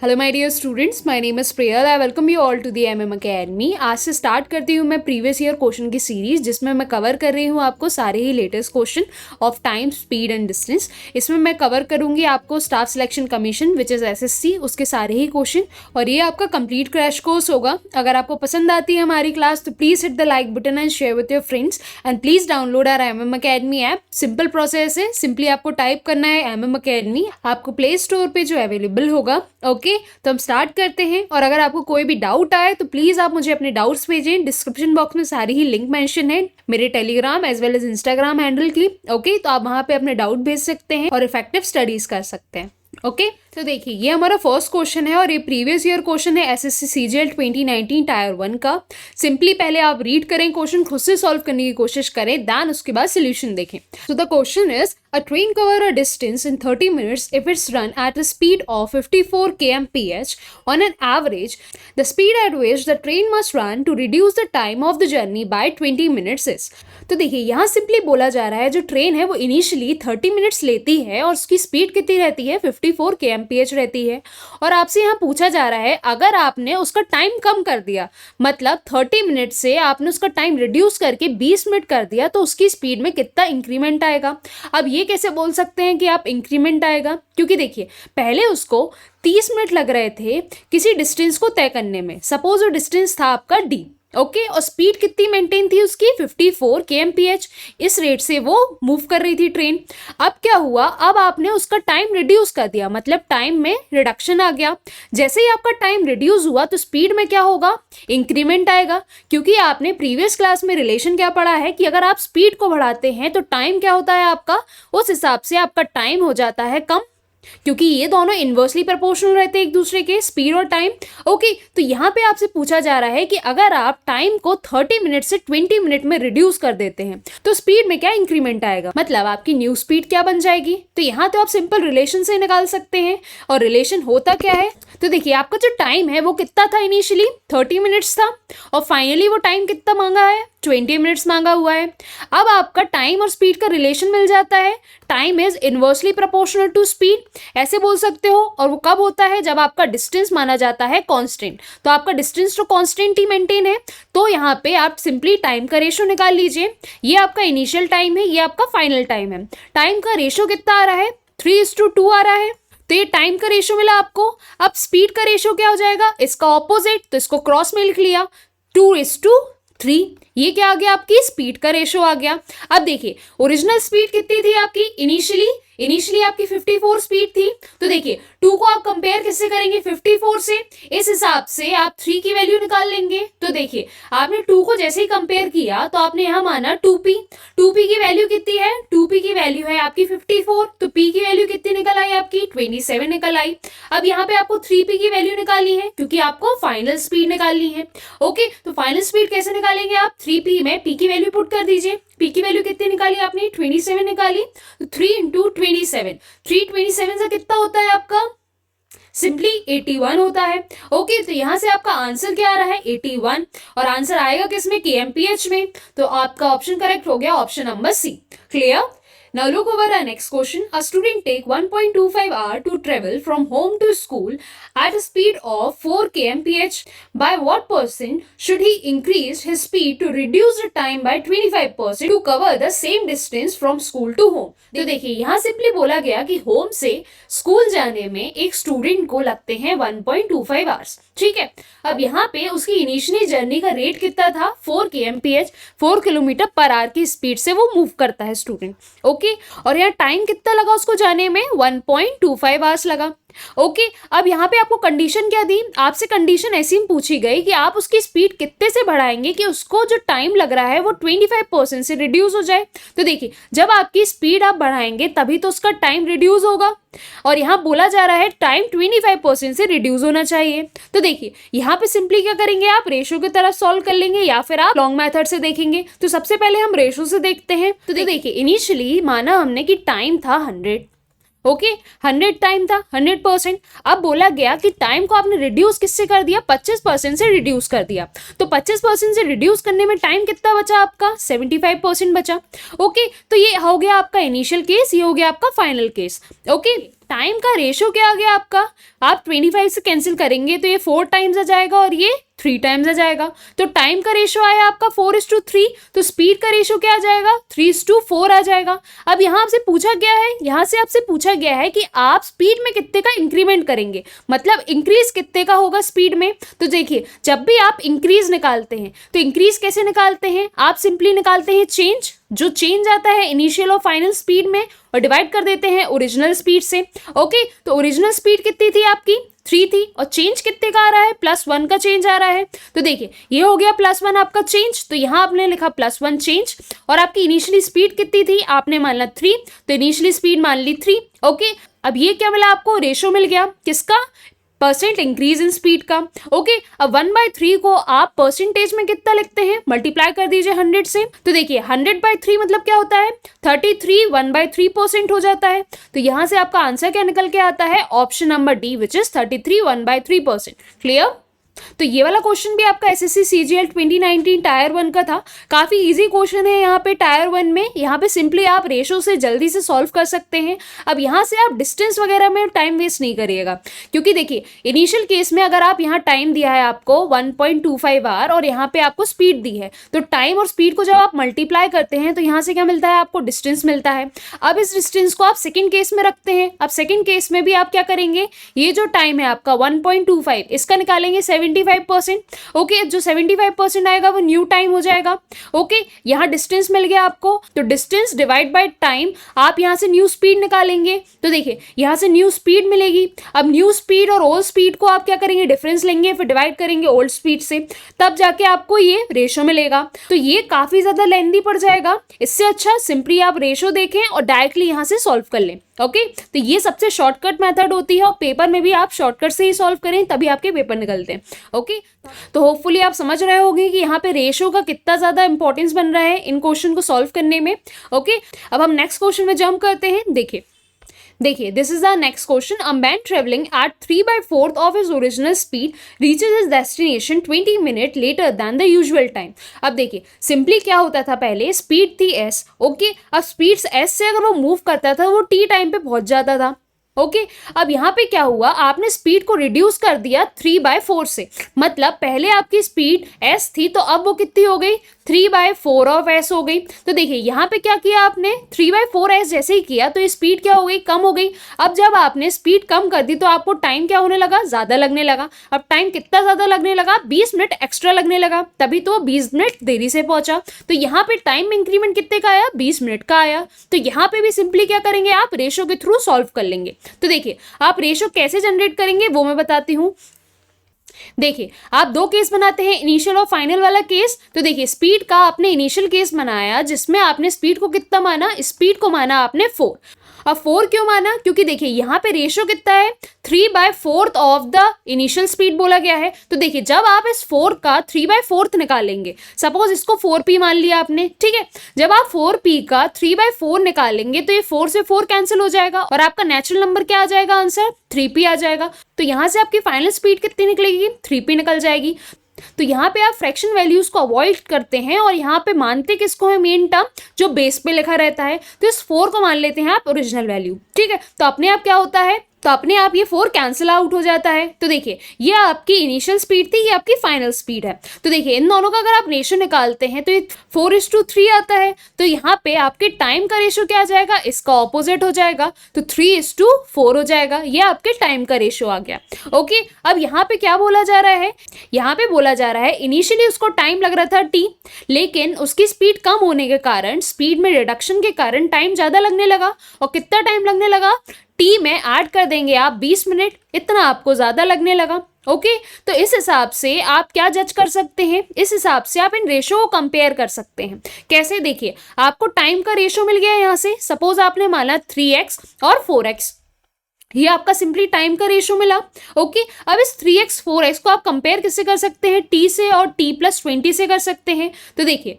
Hello my dear students, my name is Priyal. I welcome you all to the MM academy. आज से start करती हूँ मैं previous year question की series, जिसमें मैं कवर कर रही हूँ आपको सारे ही latest question of time, speed and distance. इसमें मैं कवर करूँगी आपको staff selection commission which is SSC, उसके सारे ही क्वेश्चन, और ये आपका कंप्लीट क्रैश कोर्स होगा। अगर आपको पसंद आती है हमारी क्लास तो please hit the like button and share with your friends and please download our MM Academy app. Simple process है, सिंपली आपको टाइप करना है एमएम अकेडमी, आपको प्ले स्टोर पर जो अवेलेबल होगा। ओके, तो हम स्टार्ट करते हैं। और अगर आपको कोई भी डाउट आए तो प्लीज़ आप मुझे अपने डाउट्स भेजें। डिस्क्रिप्शन बॉक्स में सारी ही लिंक मेंशन है मेरे Telegram as well as Instagram handle की। ओके, तो आप वहाँ पे अपने डाउट भेज सकते हैं और इफेक्टिव स्टडीज कर सकते हैं। ओके, तो देखिए ये हमारा फर्स्ट क्वेश्चन है और ये प्रीवियस ईयर क्वेश्चन है एसएससी सीजीएल 2019 टायर 1 का। सिंपली पहले आप रीड करें, क्वेश्चन खुद से सॉल्व करने की कोशिश करें, देन उसके बाद सोल्यूशन देखें। तो the question is a train cover a distance in 30 minutes if it's run at a speed of 54 kmph on an average. The speed at which the train must run to reduce the time of the journey by 20 minutes is. तो देखिए यहाँ simply बोला जा रहा है जो train है वो इनिशियली 30 मिनट्स लेती है और उसकी स्पीड कितनी रहती है, 54 kmph रहती है। और आपसे यहाँ पूछा जा रहा है अगर आपने उसका टाइम कम कर दिया, मतलब 30 मिनट से आपने उसका टाइम रिड्यूस करके 20 मिनट कर दिया, तो उसकी स्पीड में कितना इंक्रीमेंट आएगा। अब ये कैसे बोल सकते हैं कि आप इंक्रीमेंट आएगा, क्योंकि देखिए पहले उसको 30 मिनट लग रहे थे किसी डिस्टेंस को तय करने में। सपोज वो डिस्टेंस था आपका डी, ओके, और स्पीड कितनी मेंटेन थी उसकी, 54 kmph। इस रेट से वो मूव कर रही थी ट्रेन। अब क्या हुआ, अब आपने उसका टाइम रिड्यूस कर दिया, मतलब टाइम में रिडक्शन आ गया। जैसे ही आपका टाइम रिड्यूस हुआ तो स्पीड में क्या होगा, इंक्रीमेंट आएगा। क्योंकि आपने प्रीवियस क्लास में रिलेशन क्या पढ़ा है कि अगर आप स्पीड को बढ़ाते हैं तो टाइम क्या होता है आपका, उस हिसाब से आपका टाइम हो जाता है कम, क्योंकि ये दोनों इनवर्सली प्रोपोर्शनल रहते हैं एक दूसरे के, स्पीड और टाइम। ओके, तो यहाँ पे आपसे पूछा जा रहा है कि अगर आप टाइम को 30 मिनट से 20 मिनट में रिड्यूस कर देते हैं तो स्पीड में क्या इंक्रीमेंट आएगा, मतलब आपकी न्यू स्पीड क्या बन जाएगी। तो यहाँ तो आप सिंपल रिलेशन से निकाल सकते हैं। और रिलेशन होता क्या है, तो देखिए आपका जो टाइम है वो कितना था, इनिशियली 30 मिनट्स था और फाइनली वो टाइम कितना मांगा है, 20 मिनट्स मांगा हुआ है। अब आपका टाइम और स्पीड का रिलेशन मिल जाता है, time is inversely proportional to speed, ऐसे बोल सकते हो। और वो कब होता है, जब आपका डिस्टेंस माना जाता है कांस्टेंट। तो आपका डिस्टेंस तो कांस्टेंट ही मेंटेन है, तो यहाँ पे आप सिंपली टाइम का रेशो निकाल लीजिए। ये आपका इनिशियल टाइम है, ये आपका फाइनल टाइम है। टाइम का रेशो कितना आ रहा है, 3:2 आ रहा है। तो ये टाइम का रेशो मिला आपको। अब स्पीड का रेशो क्या हो जाएगा, इसका ऑपोजिट, तो इसको क्रॉस में लिख लिया, 2:3। ये क्या आ गया, आपकी स्पीड का रेशो आ गया। अब देखिए ओरिजिनल स्पीड कितनी थी आपकी, इनिशियली आपकी 54 स्पीड थी। तो देखिए 2 को आप कंपेयर किससे करेंगे, 54 से। इस हिसाब से आप 3 की वैल्यू निकाल लेंगे। तो देखिए आपने 2 को जैसे ही कंपेयर किया तो आपने यहाँ माना 2p की वैल्यू कितनी है, 2p की वैल्यू है आपकी 54, तो p की वैल्यू कितनी निकल आई आपकी, 27 निकल आई। अब यहाँ पे आपको 3p की वैल्यू निकालनी है क्योंकि आपको फाइनल स्पीड निकालनी है। ओके, तो फाइनल स्पीड कैसे निकालेंगे आप, 3p में p की वैल्यू पुट कर दीजिए। p की वैल्यू कितनी निकाली आपने, 27 निकाली। तो 3 × 27, 327 से कितना होता है आपका, सिंपली 81 होता है। ओके, तो यहाँ से आपका आंसर क्या आ रहा है, 81। और आंसर आएगा किसमें, kmph में। तो आपका ऑप्शन करेक्ट हो गया, option number C. Clear. Now look over our next question. A student take 1.25 hour to travel from home to school at a speed of 4 kmph. By what percent should he increase his speed to reduce the time by 25% to cover the same distance from school to home? तो देखिए यहाँ simply बोला गया कि home से school जाने में एक स्टूडेंट को लगते हैं 1.25 आवर्स। ठीक है, अब यहाँ पे उसकी इनिशियली जर्नी का रेट कितना था, 4 kmph, 4 किलोमीटर पर आवर की स्पीड से वो मूव करता है स्टूडेंट। ओके, और यहाँ टाइम कितना लगा उसको जाने में, 1.25 आवर्स लगा। ओके, अब यहाँ पे आपको कंडीशन क्या दी, आपसे कंडीशन ऐसी पूछी गई कि आप उसकी स्पीड कितने से बढ़ाएंगे कि उसको जो टाइम लग रहा है वो 25% से रिड्यूस हो जाए। तो देखिए जब आपकी स्पीड आप बढ़ाएंगे तभी तो उसका टाइम रिड्यूस होगा, और यहाँ बोला जा रहा है टाइम 25% से रिड्यूस होना चाहिए। तो देखिए यहाँ पे सिंपली क्या करेंगे, आप रेशो की तरफ सॉल्व कर लेंगे या फिर आप लॉन्ग मेथड से देखेंगे। तो सबसे पहले हम रेशो से देखते हैं। तो देखिए इनिशियली माना हमने कि टाइम था 100, ओके 100 टाइम था 100%। अब बोला गया कि टाइम को आपने रिड्यूस किससे कर दिया, 25% से रिड्यूस कर दिया। तो 25% से रिड्यूस करने में टाइम कितना बचा आपका, 75% बचा। ओके तो ये हो गया आपका इनिशियल केस, ये हो गया आपका फाइनल केस। ओके टाइम का रेशो क्या आ गया आपका, आप 25 से कैंसिल करेंगे तो ये 4 टाइम्स आ जाएगा और ये 3 टाइम्स आ जाएगा। तो टाइम का रेशो आया आपका 4:3, तो स्पीड का रेशो क्या आ जाएगा, 3:4 आ जाएगा। अब यहाँ आपसे पूछा गया है, यहाँ से आपसे पूछा गया है कि आप स्पीड में कितने का इंक्रीमेंट करेंगे, मतलब इंक्रीज कितने का होगा स्पीड में। तो देखिए जब भी आप इंक्रीज निकालते हैं तो इंक्रीज कैसे निकालते हैं, आप सिंपली निकालते हैं चेंज, जो चेंज आता है इनिशियल और फाइनल स्पीड में, और डिवाइड कर देते हैं ओरिजिनल स्पीड से। ओके तो ओरिजिनल स्पीड कितनी थी आपकी, 3 थी, और चेंज कितने का आ रहा है, +1 का चेंज आ रहा है। तो देखिए ये हो गया +1 आपका चेंज, तो यहाँ आपने लिखा +1 चेंज। और आपकी इनिशियली स्पीड कितनी थी, आपने मान ला 3, तो इनिशियली स्पीड मान ली 3। ओके अब ये क्या मिला आपको, रेशो मिल गया किसका, परसेंट इंक्रीज इन स्पीड का। ओके अब 1/3 को आप परसेंटेज में कितना लिखते हैं, मल्टीप्लाई कर दीजिए 100 से। तो देखिए 100/3 मतलब क्या होता है, 33 1/3% हो जाता है। तो यहाँ से आपका आंसर क्या निकल के आता है, option number D which is 33 1/3%। Clear. तो ये वाला क्वेश्चन भी आपका एसएससी सीजीएल 2019 टायर 1 का था। काफी इजी क्वेश्चन है यहाँ पे टायर 1 में। यहाँ पे सिंपली आप रेशो से जल्दी से सॉल्व कर सकते हैं। अब यहाँ से आप डिस्टेंस वगैरह में टाइम वेस्ट नहीं करिएगा, क्योंकि देखिए इनिशियल केस में अगर आप यहाँ टाइम दिया है आपको 1.25 आवर और यहाँ पे आपको स्पीड दी है, तो टाइम और स्पीड को जब आप मल्टीप्लाई करते हैं तो यहाँ से क्या मिलता है, आपको डिस्टेंस मिलता है। अब इस डिस्टेंस को आप सेकेंड केस में रखते हैं। अब सेकेंड केस में भी आप क्या करेंगे, ये जो टाइम है आपका 1.25 इसका निकालेंगे 75%। ओके जो 75% आएगा वो न्यू टाइम हो जाएगा। ओके यहाँ डिस्टेंस मिल गया आपको, तो डिस्टेंस डिवाइड बाय टाइम, आप यहाँ से न्यू स्पीड निकालेंगे। तो देखिए यहाँ से न्यू स्पीड मिलेगी। अब न्यू स्पीड और ओल्ड स्पीड को आप क्या करेंगे, डिफरेंस लेंगे, फिर डिवाइड करेंगे ओल्ड स्पीड से, तब जाके आपको ये रेशो मिलेगा। तो ये काफी ज्यादा लेंथी पड़ जाएगा। इससे अच्छा सिंपली आप रेशो देखें और डायरेक्टली यहाँ से सॉल्व कर लें। ओके तो ये सबसे शॉर्टकट मेथड होती है, और पेपर में भी आप शॉर्टकट से ही सॉल्व करें तभी आपके पेपर निकलते हैं। ओके तो होपफुली आप समझ रहे होंगे कि यहाँ पे रेशो का कितना ज्यादा इंपॉर्टेंस बन रहा है इन क्वेश्चन को सॉल्व करने में। ओके अब हम नेक्स्ट क्वेश्चन में जंप करते हैं। देखिए this is the next question. A man travelling at 3/4 of his original speed reaches his destination 20 minute later than the usual time. अब देखिए सिंपली क्या होता था, पहले स्पीड थी s। ओके अब स्पीड s से अगर वो मूव करता था वो t टाइम पे पहुंच जाता था। ओके अब यहाँ पे क्या हुआ, आपने स्पीड को रिड्यूस कर दिया 3/4 से, मतलब पहले आपकी स्पीड s थी तो अब वो कितनी हो गई, 3/4 ऑफ s हो गई। तो देखिए यहाँ पे क्या किया आपने, 3/4s जैसे ही किया तो ये स्पीड क्या हो गई, कम हो गई। अब जब आपने स्पीड कम कर दी तो आपको टाइम क्या होने लगा, ज्यादा लगने लगा। अब टाइम कितना ज्यादा लगने लगा, 20 मिनट एक्स्ट्रा लगने लगा, तभी तो 20 मिनट देरी से पहुंचा। तो यहाँ पे टाइम इंक्रीमेंट कितने का आया, 20 मिनट का आया। तो यहाँ पे भी सिंपली क्या करेंगे, आप रेशो के थ्रू सॉल्व कर लेंगे। तो देखिए आप रेशो कैसे जनरेट करेंगे वो मैं बताती हूँ। देखिए आप दो केस बनाते हैं, इनिशियल और फाइनल वाला केस। तो देखिए स्पीड का आपने इनिशियल केस बनाया जिसमें आपने स्पीड को कितना माना, स्पीड को माना आपने 4। अब 4 क्यों माना, क्योंकि देखिए यहाँ पे रेशो कितना है, 3/4 ऑफ द इनिशियल स्पीड बोला गया है। तो देखिए जब आप इस 4 का 3/4 निकालेंगे, सपोज इसको 4p मान लिया आपने, ठीक है, जब आप 4p का 3/4 निकालेंगे तो ये 4 से 4 कैंसिल हो जाएगा और आपका नेचुरल नंबर क्या आ जाएगा, आंसर 3p आ जाएगा। तो यहाँ से आपकी फाइनल स्पीड कितनी निकलेगी, 3p निकल जाएगी। तो यहाँ पे आप फ्रैक्शन वैल्यूज को अवॉइड करते हैं और यहाँ पे मानते किसको है, मेन टर्म जो बेस पे लिखा रहता है। तो इस 4 को मान लेते हैं आप ओरिजिनल वैल्यू, ठीक है। तो अपने आप क्या होता है, तो अपने आप ये 4 कैंसिल आउट हो जाता है। तो देखिए ये आपकी इनिशियल स्पीड थी, ये आपकी फाइनल स्पीड है। तो देखिए इन दोनों का अगर आप रेशो निकालते हैं तो ये 4:3 आता है। तो यहाँ पे आपके टाइम का रेशो क्या आ जाएगा, इसका ऑपोजिट हो जाएगा, तो 3:4 हो जाएगा। ये आपके टाइम का रेशो आ गया। ओके अब यहाँ पे क्या बोला जा रहा है, यहाँ पे बोला जा रहा है इनिशियली उसको टाइम लग रहा था t, लेकिन उसकी स्पीड कम होने के कारण, स्पीड में रिडक्शन के कारण टाइम ज्यादा लगने लगा। और कितना टाइम लगने लगा, टी में ऐड कर देंगे आप 20 मिनट, इतना आपको ज्यादा लगने लगा। ओके तो इस हिसाब से आप क्या जज कर सकते हैं, इस हिसाब से आप इन रेशो को कंपेयर कर सकते हैं। कैसे, देखिए आपको टाइम का रेशो मिल गया यहाँ से, सपोज आपने माना 3x और 4x, ये आपका सिंपली टाइम का रेशो मिला। ओके अब इस 3x 4x को आप कंपेयर किससे कर सकते हैं, t से और t+20 से कर सकते हैं। तो देखिए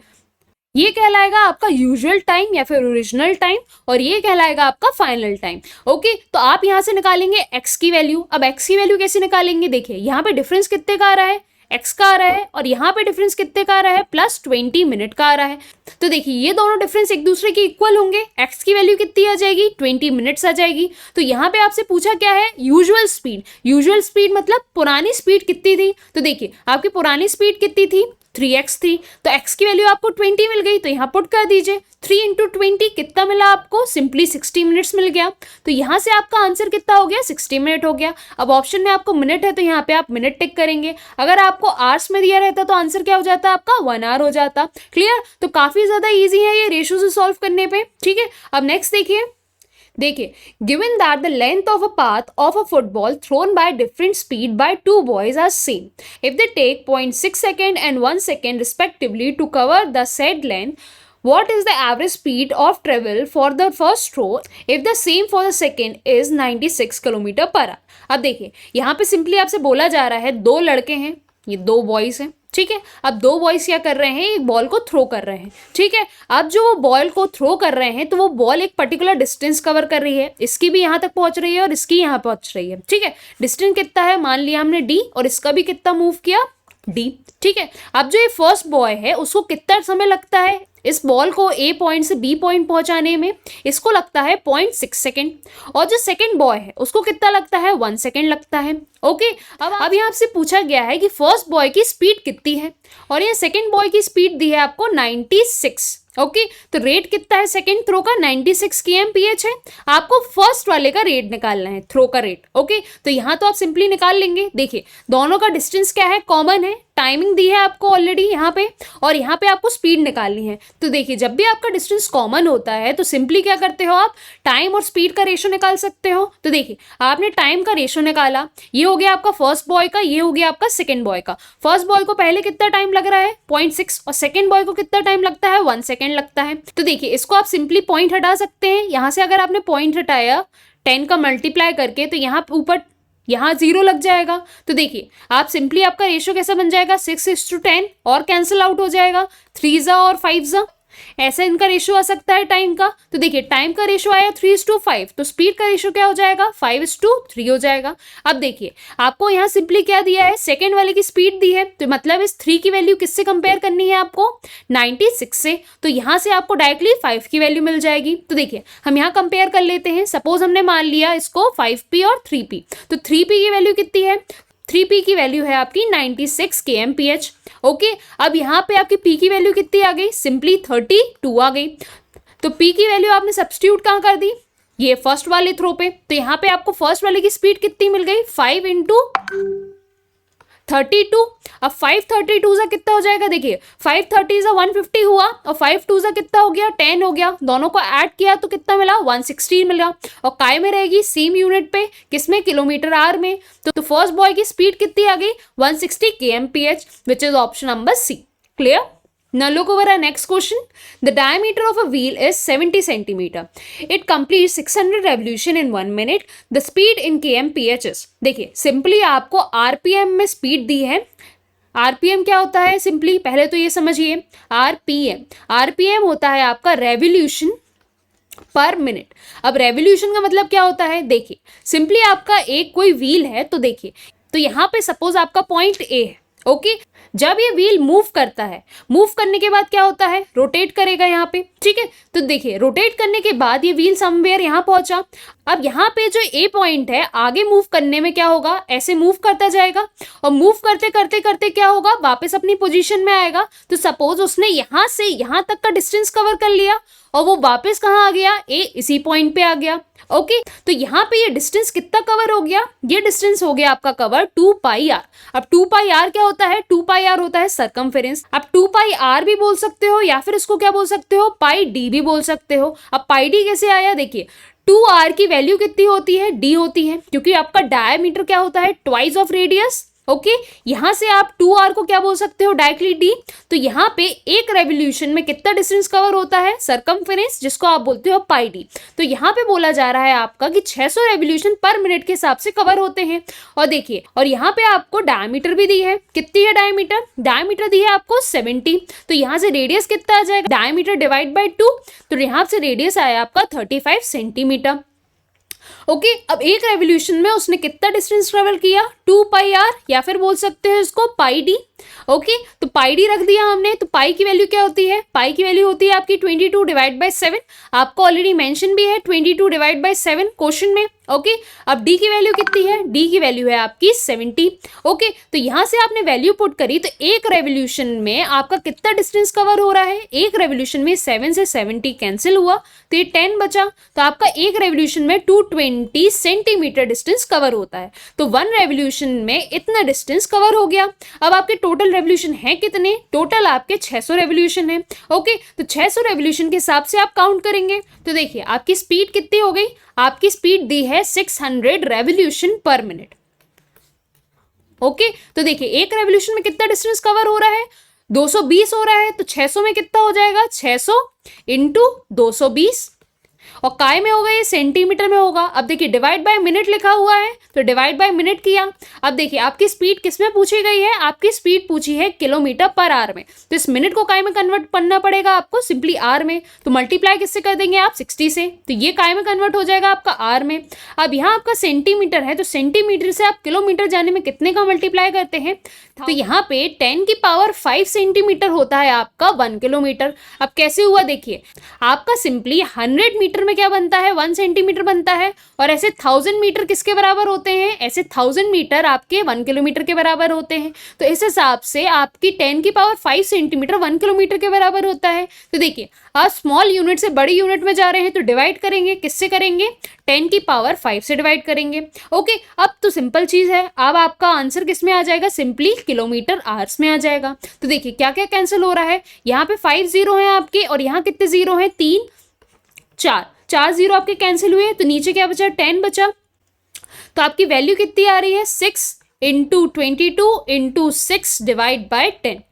ये कहलाएगा आपका यूजुअल टाइम या फिर ओरिजिनल टाइम, और ये कहलाएगा आपका फाइनल टाइम। ओके, तो आप यहाँ से निकालेंगे x की वैल्यू। अब x की वैल्यू कैसे निकालेंगे, देखिए यहाँ पे डिफरेंस कितने का आ रहा है, x का आ रहा है, और यहाँ पे डिफरेंस कितने का आ रहा है, +20 मिनट का आ रहा है। तो देखिए ये दोनों डिफरेंस एक दूसरे के इक्वल होंगे, x की वैल्यू कितनी आ जाएगी, 20 मिनट्स आ जाएगी। तो यहाँ पे आपसे पूछा क्या है, यूजुअल स्पीड। यूजुअल स्पीड मतलब पुरानी स्पीड कितनी थी, तो देखिए आपकी पुरानी स्पीड कितनी थी, 3x थी। तो x की वैल्यू आपको 20 मिल गई, तो यहाँ पुट कर दीजिए, 3 × 20 कितना मिला आपको, सिंपली 60 मिनट्स मिल गया। तो यहाँ से आपका आंसर कितना हो गया, 60 मिनट हो गया। अब ऑप्शन में आपको मिनट है तो यहाँ पे आप मिनट टिक करेंगे, अगर आपको आवर्स में दिया रहता तो आंसर क्या हो जाता, आपका 1 आवर हो जाता। क्लियर, तो काफी ज्यादा ईजी है ये रेशियो से सॉल्व करने पे। ठीक है, अब नेक्स्ट देखिए given that the length of a path of a football thrown by different speed by two boys are same, if they take 0.6 second and 1 second respectively to cover the said length, what is the average speed of travel for the first throw if the same for the second is 96 kilometre per hour. अब देखिए यहाँ पे simply आपसे बोला जा रहा है, दो लड़के हैं, ये दो बॉयज हैं, ठीक है। अब दो बॉयज क्या कर रहे हैं, एक बॉल को थ्रो कर रहे हैं, ठीक है। अब जो वो बॉल को थ्रो कर रहे हैं तो वो बॉल एक पर्टिकुलर डिस्टेंस कवर कर रही है, इसकी भी यहाँ तक पहुंच रही है और इसकी यहाँ पहुंच रही है, ठीक है। डिस्टेंस कितना है, मान लिया हमने d, और इसका भी कितना मूव किया, d, ठीक है। अब जो ये फर्स्ट बॉय है उसको कितना समय लगता है इस बॉल को ए पॉइंट से बी पॉइंट पहुंचाने में, इसको लगता है 0.6 सेकेंड, और जो सेकेंड बॉय है उसको कितना लगता है, 1 सेकेंड लगता है। ओके, अब यहाँ आपसे पूछा गया है कि फर्स्ट बॉय की स्पीड कितनी है, और ये सेकेंड बॉय की स्पीड दी है आपको 96। ओके, तो रेट कितना है सेकेंड थ्रो का, 96 kmph है। आपको फर्स्ट वाले का रेट निकालना है, थ्रो का रेट। ओके, तो यहाँ तो आप सिंपली निकाल लेंगे। देखिए दोनों का डिस्टेंस क्या है, कॉमन है, टाइमिंग दी है आपको ऑलरेडी यहाँ पे, और यहाँ पे आपको स्पीड निकालनी है। तो देखिए जब भी आपका डिस्टेंस कॉमन होता है तो सिंपली क्या करते हो आप, टाइम और स्पीड का रेशो निकाल सकते हो। तो देखिए आपने टाइम का रेशो निकाला, ये हो गया आपका फर्स्ट बॉय का, ये हो गया आपका सेकेंड बॉय का। फर्स्ट बॉय को पहले कितना टाइम लग रहा है, 0.6, और सेकेंड बॉय को कितना टाइम लगता है, 1 सेकेंड लगता है। तो देखिए इसको आप सिंपली पॉइंट हटा सकते हैं, यहाँ से अगर आपने पॉइंट हटाया 10 का मल्टीप्लाई करके तो यहाँ ऊपर यहाँ 0 लग जाएगा। तो देखिए आप सिंपली आपका रेशियो कैसा बन जाएगा, 6:10, और कैंसिल आउट हो जाएगा, 3 और 5, ऐसा इनका रेशियो आ सकता है टाइम का। तो देखिए टाइम का रेशियो आया 3:5, तो स्पीड का रेशियो क्या हो जाएगा, 5:3 हो जाएगा। अब देखिए आपको यहाँ सिंपली क्या दिया है, सेकेंड वाले की स्पीड दी है, तो मतलब इस 3 की वैल्यू किससे कंपेयर करनी है आपको, 96 से। तो यहाँ से आपको डायरेक्टली 5 की वैल्यू मिल जाएगी। तो देखिए हम यहाँ कंपेयर कर लेते हैं, सपोज हमने मान लिया इसको 5p और 3p, तो 3p की वैल्यू कितनी है, 3p की वैल्यू है आपकी 96 kmph। ओके, अब यहाँ पे आपकी p की वैल्यू कितनी आ गई, सिंपली 32 आ गई। तो p की वैल्यू आपने सब्स्टिट्यूट कहाँ कर दी, ये फर्स्ट वाले थ्रो पे, तो यहाँ पे आपको फर्स्ट वाले की स्पीड कितनी मिल गई, 5 × 32। अब 532 सा कितना हो जाएगा, देखिए 530 सा 150 हुआ, और 52 सा कितना हो गया, 10 हो गया। दोनों को ऐड किया तो कितना मिला, 160 मिला, और काय में रहेगी, सेम यूनिट पे, किसमें, किलोमीटर आवर में। तो फर्स्ट बॉय की स्पीड कितनी आ गई, 160 kmph, which is option number C. Clear. Now look over our next question. The diameter of a wheel is 70 centimeter. It completes 600 revolution in 1 minute. The speed in kmph is, देखिए simply आपको RPM में speed दी है। RPM क्या होता है, simply पहले तो ये समझिए, आरपीएम होता है आपका रेवोल्यूशन पर मिनट। अब रेवोल्यूशन का मतलब क्या होता है, देखिए सिंपली आपका एक कोई व्हील है, तो देखिए तो यहाँ पे सपोज आपका पॉइंट ए है। ओके, जब ये व्हील मूव करता है, मूव करने के बाद क्या होता है, रोटेट करेगा यहाँ पे, ठीक है। तो देखिए रोटेट करने के बाद ये व्हील समवेयर यहाँ पहुंचा। अब यहाँ पे जो ए पॉइंट है, आगे मूव करने में क्या होगा, ऐसे मूव करता जाएगा, और मूव करते करते करते क्या होगा, वापस अपनी पोजीशन में आएगा। तो सपोज उसने यहाँ से यहाँ तक का डिस्टेंस कवर कर लिया, और वो वापस कहाँ आ गया, ए इसी पॉइंट पे आ गया। ओके, तो यहाँ पे ये डिस्टेंस कितना कवर हो गया, ये डिस्टेंस हो गया आपका कवर 2πr। अब 2πr क्या होता है, 2πr होता है सरकमफेरेंस। अब 2πr भी बोल सकते हो, या फिर इसको क्या बोल सकते हो, πd भी बोल सकते हो। अब πd कैसे आया, देखिए 2r की वैल्यू कितनी होती है, d होती है, क्योंकि आपका डायमीटर क्या होता है, ट्वाइस ऑफ रेडियस। ओके यहाँ से आप 2r को क्या बोल सकते हो, डायरेक्टली d। तो यहाँ पे एक रेवोल्यूशन में कितना डिस्टेंस कवर होता है, सरकमफेरेंस, जिसको आप बोलते हो पाई d। तो यहाँ पे बोला जा रहा है आपका कि 600 रेवोल्यूशन पर मिनट के हिसाब से कवर होते हैं। और देखिए, और यहाँ पे आपको डायमीटर भी दी है, कितनी है डायमीटर, डायमीटर दी है आपको 70। तो यहाँ से रेडियस कितना आ जाएगा, डायमीटर डिवाइड बाई 2, तो यहाँ से रेडियस आया आपका 35 सेंटीमीटर। ओके अब एक रेवोल्यूशन में उसने कितना डिस्टेंस ट्रेवल किया, 2 पाई आर, या फिर बोल सकते हैं इसको पाई डी। ओके तो पाई डी रख दिया हमने। तो पाई की वैल्यू क्या होती है, पाई की वैल्यू होती है आपकी 22 डिवाइड बाई 7। आपको ऑलरेडी मेंशन भी है 22 डिवाइड बाई 7 क्वेश्चन में। ओके अब डी की वैल्यू कितनी है, डी की वैल्यू है आपकी 70। ओके तो यहाँ से आपने वैल्यू पुट करी, तो एक रेवोल्यूशन में आपका कितना डिस्टेंस कवर हो रहा है, एक रेवोल्यूशन में 7 से 70 कैंसिल हुआ तो ये 10 बचा। तो आपका एक रेवोल्यूशन में 220 सेंटीमीटर डिस्टेंस कवर होता है। तो 1 रेवोल्यूशन में इतना डिस्टेंस कवर हो गया। अब आपके टोटल रेवोल्यूशन है कितने, टोटल आपके 600 रेवोल्यूशन है। ओके तो 600 रेवोल्यूशन के हिसाब से आप काउंट करेंगे। तो देखिए आपकी स्पीड कितनी हो गई, आपकी स्पीड दी है 600 रेवोल्यूशन पर मिनट। ओके तो देखिए एक रेवोल्यूशन में कितना डिस्टेंस कवर हो रहा है, 220 हो रहा है। तो 600 में कितना हो जाएगा, 600 इंटू 220, और काय में होगा ये, सेंटीमीटर में होगा। अब देखिए डिवाइड बाय मिनट लिखा हुआ है, तो डिवाइड बाय मिनट किया। अब देखिए आपकी स्पीड किस में पूछी गई है, आपकी स्पीड पूछी है किलोमीटर पर आवर में। तो इस मिनट को काय में कन्वर्ट करना पड़ेगा आपको, सिंपली आर में। तो मल्टीप्लाई किससे कर देंगे आप, 60 से। तो ये काय में कन्वर्ट हो जाएगा आपका आर में। अब यहाँ आपका सेंटीमीटर है, तो सेंटीमीटर से आप किलोमीटर जाने में कितने का मल्टीप्लाई करते हैं, तो यहाँ पे 10 की पावर 5 सेंटीमीटर होता है आपका 1 किलोमीटर। अब कैसे हुआ देखिए, आपका सिंपली 100 मीटर में क्या बनता है, 1 सेंटीमीटर बनता है। और ऐसे 1000 मीटर किसके बराबर होते हैं, ऐसे 1000 मीटर आपके 1 किलोमीटर के बराबर होते हैं। तो इस हिसाब से आपकी 10 की पावर 5 सेंटीमीटर 1 किलोमीटर के बराबर होता है। तो देखिए आप स्मॉल यूनिट से बड़ी यूनिट में जा रहे हैं, तो डिवाइड करेंगे, किससे करेंगे, 10 की पावर 5 से डिवाइड करेंगे। ओके अब तो सिंपल चीज है, अब आपका आंसर किस में आ जाएगा, सिंपली किलोमीटर आवर्स में आ जाएगा। तो देखिए क्या क्या कैंसिल हो रहा है, यहाँ पे 5 जीरो है आपके, और यहाँ कितने जीरो है, 3 4 जीरो आपके कैंसिल हुए। तो नीचे क्या बचा, 10 बचा। तो आपकी वैल्यू कितनी आ रही है, 6 इंटू 22 इंटू 6 डिवाइड बाय 10,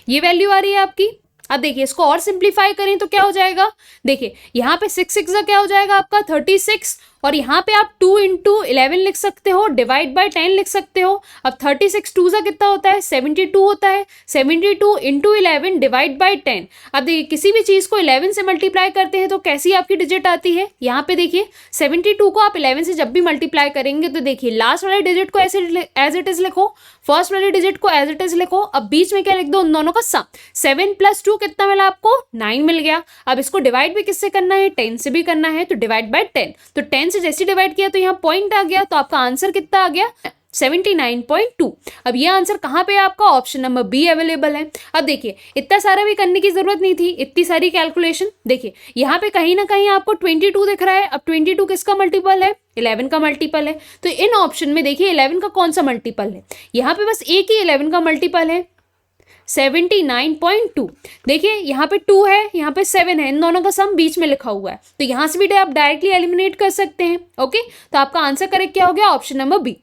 ये वैल्यू आ रही है आपकी। अब देखिए इसको और सिंप्लीफाई करें तो क्या हो जाएगा, देखिए यहाँ पे 6 6 क्या हो जाएगा आपका 36, और यहाँ पे आप 2 इंटू 11 लिख सकते हो, डिवाइड बाय 10 लिख सकते हो। अब 36 2 सा कितना होता है, 72 होता है। 72 इंटू 11 डिवाइड बाय 10। अब देखिए किसी भी चीज़ को 11 से मल्टीप्लाई करते हैं तो कैसी आपकी डिजिट आती है, यहाँ पे देखिए 72 को आप 11 से जब भी मल्टीप्लाई करेंगे तो देखिए लास्ट वाले डिजिट को ऐसे एज इट इज लिखो, फर्स्ट वाले डिजिट को एज इट इज लिखो। अब बीच में क्या लिख दो, उन दोनों का सम। 7 + 2 कितना मिला आपको, 9 मिल गया। अब इसको डिवाइड भी किससे करना है, 10 से भी करना है, तो डिवाइड बाय 10। तो 10 से जैसे डिवाइड किया तो यहाँ पॉइंट आ गया, तो आपका आंसर कितना आ गया, 79.2। अब ये आंसर कहाँ पे आपका, ऑप्शन नंबर बी अवेलेबल है। अब देखिए इतना सारा भी करने की जरूरत नहीं थी, इतनी सारी कैलकुलेशन। देखिए यहाँ पे कहीं ना कहीं आपको 22 दिख रहा है। अब 22 किसका मल्टीपल है, 11 का मल्टीपल है। तो इन ऑप्शन में देखिए 11 का कौन सा मल्टीपल है, यहाँ पे बस एक ही 11 का मल्टीपल है, 79.2। देखिए यहाँ पे 2 है, यहाँ पे 7 है, इन दोनों का सम बीच में लिखा हुआ है। तो यहाँ से भी आप डायरेक्टली एलिमिनेट कर सकते हैं। ओके तो आपका आंसर करेक्ट क्या हो गया, ऑप्शन नंबर बी।